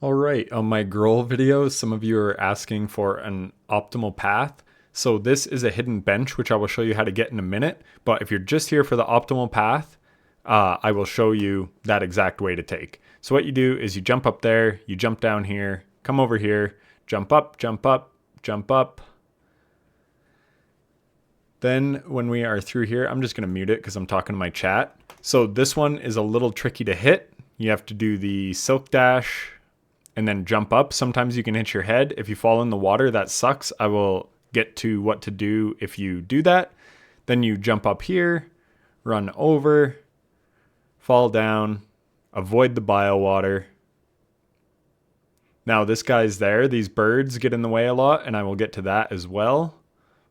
Alright, on my Groal video, some of you are asking for an optimal path. So this is a hidden bench, which I will show you how to get in a minute. But if you're just here for the optimal path, I will show you that exact way to take. So what you do is you jump up there, you jump down here, come over here, jump up, jump up, jump up. Then when we are through here, I'm just going to mute it because I'm talking to my chat. So this one is a little tricky to hit. You have to do the silk dash and then jump up. Sometimes you can hit your head. If you fall in the water, that sucks. I will get to what to do if you do that. Then you jump up here, run over, fall down, avoid the bio water. Now this guy's there. These birds get in the way a lot, and I will get to that as well.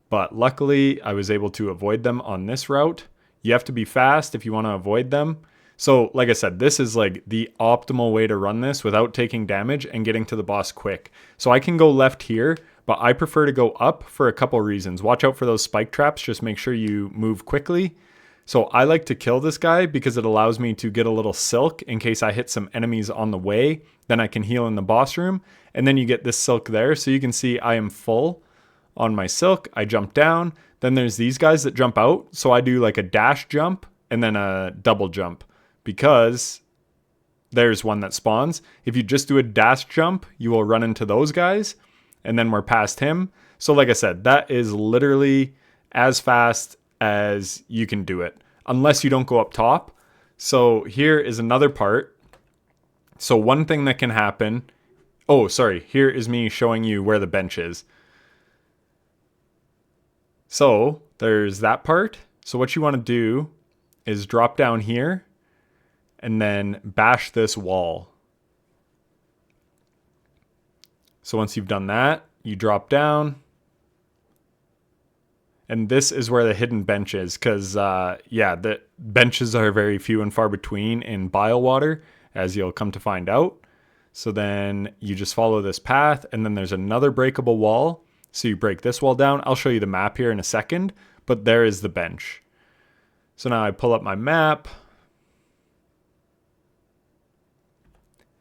But luckily, I was able to avoid them on this route. You have to be fast if you want to avoid them. So like I said, this is like the optimal way to run this without taking damage and getting to the boss quick. So I can go left here, but I prefer to go up for a couple reasons. Watch out for those spike traps. Just make sure you move quickly. So I like to kill this guy because it allows me to get a little silk in case I hit some enemies on the way. Then I can heal in the boss room. And then you get this silk there. So you can see I am full on my silk. I jump down. Then there's these guys that jump out. So I do like a dash jump and then a double jump, because there's one that spawns. If you just do a dash jump, you will run into those guys, and then we're past him. So like I said, that is literally as fast as you can do it, unless you don't go up top. So here is another part. So one thing that can happen, oh, sorry, here is me showing you where the bench is. So there's that part. So what you want to do is drop down here and then bash this wall. So once you've done that, you drop down. And this is where the hidden bench is, because yeah, the benches are very few and far between in bile water, as you'll come to find out. So then you just follow this path, and then there's another breakable wall. So you break this wall down. I'll show you the map here in a second, but there is the bench. So now I pull up my map.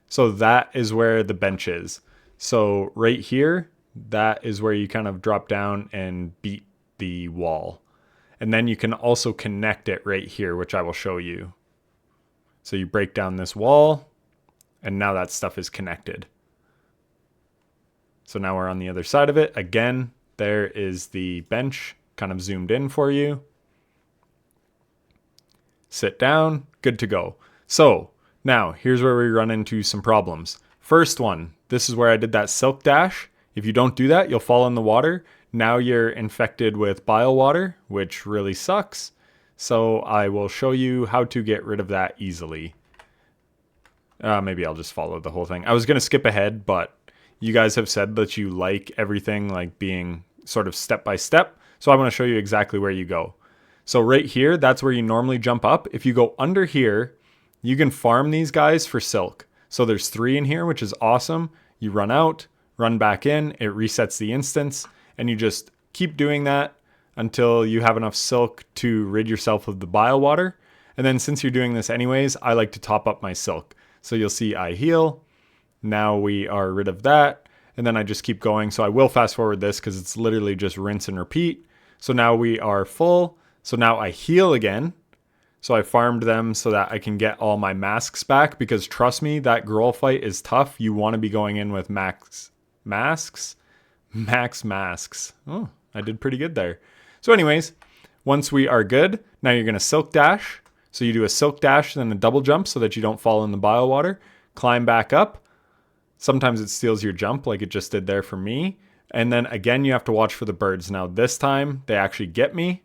So that is where the bench is. So right here, that is where you kind of drop down and beat the wall. And then you can also connect it right here, which I will show you. So you break down this wall, and now that stuff is connected. So now we're on the other side of it. Again, there is the bench, kind of zoomed in for you. Sit down, good to go. So now here's where we run into some problems. First one, this is where I did that silk dash. If you don't do that, you'll fall in the water. Now you're infected with bile water, which really sucks. So I will show you how to get rid of that easily. Maybe I'll just follow the whole thing. I was going to skip ahead, but you guys have said that you like everything like being sort of step by step. So I want to show you exactly where you go. So right here, that's where you normally jump up. If you go under here, you can farm these guys for silk. So there's 3 in here, which is awesome. You run out, run back in, it resets the instance, and you just keep doing that until you have enough silk to rid yourself of the bile water. And then since you're doing this anyways, I like to top up my silk. So you'll see I heal. Now we are rid of that. And then I just keep going. So I will fast forward this because it's literally just rinse and repeat. So now we are full. So now I heal again. So I farmed them so that I can get all my masks back, because trust me, that Groal fight is tough. You want to be going in with max masks. Oh, I did pretty good there. So anyways, once we are good, now you're going to silk dash. So you do a silk dash, then a double jump so that you don't fall in the bile water. Climb back up. Sometimes it steals your jump like it just did there for me. And then again, you have to watch for the birds. Now this time they actually get me,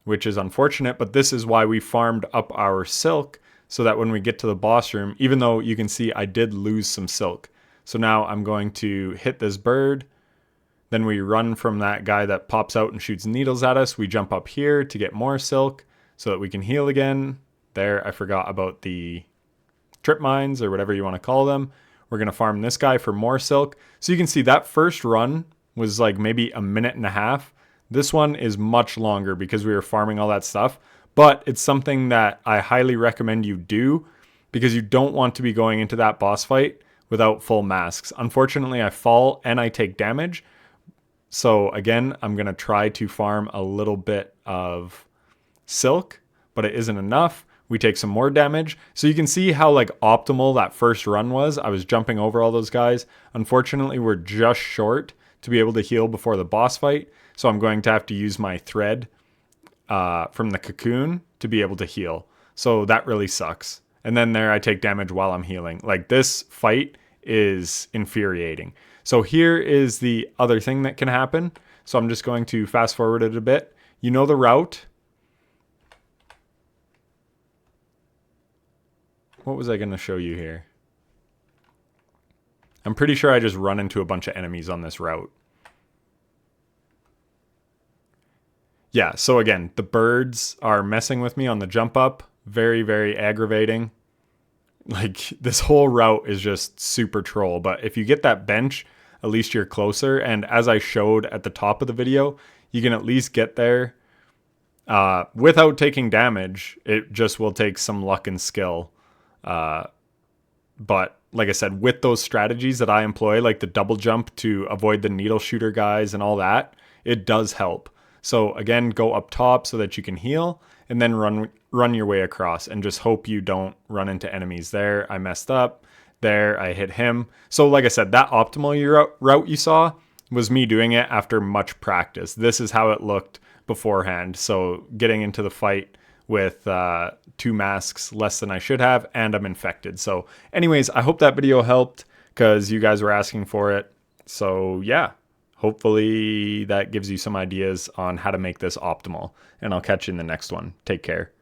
which is unfortunate, but this is why we farmed up our silk, so that when we get to the boss room, even though you can see I did lose some silk. So now I'm going to hit this bird. Then we run from that guy that pops out and shoots needles at us. We jump up here to get more silk so that we can heal again. There, I forgot about the trip mines or whatever you want to call them. We're going to farm this guy for more silk. So you can see that first run was like maybe a minute and a half. This one is much longer because we were farming all that stuff, but it's something that I highly recommend you do, because you don't want to be going into that boss fight without full masks. Unfortunately, I fall and I take damage. So again, I'm going to try to farm a little bit of silk, but it isn't enough. We take some more damage. So you can see how like optimal that first run was. I was jumping over all those guys. Unfortunately, we're just short to be able to heal before the boss fight. So I'm going to have to use my thread from the cocoon to be able to heal. So that really sucks. And then there I take damage while I'm healing. Like this fight is infuriating. So here is the other thing that can happen. So I'm just going to fast forward it a bit. You know the route. What was I going to show you here? I'm pretty sure I just run into a bunch of enemies on this route. Yeah, so again, the birds are messing with me on the jump up. Very, very aggravating. Like, this whole route is just super troll. But if you get that bench, at least you're closer. And as I showed at the top of the video, you can at least get there without taking damage. It just will take some luck and skill. But like I said, with those strategies that I employ, like the double jump to avoid the needle shooter guys and all that, it does help. So again, go up top so that you can heal and then run your way across and just hope you don't run into enemies. There, I messed up. There, I hit him. So like I said, that optimal route you saw was me doing it after much practice. This is how it looked beforehand. So getting into the fight with 2 masks less than I should have, and I'm infected. So anyways, I hope that video helped because you guys were asking for it. So yeah, hopefully that gives you some ideas on how to make this optimal, and I'll catch you in the next one. Take care.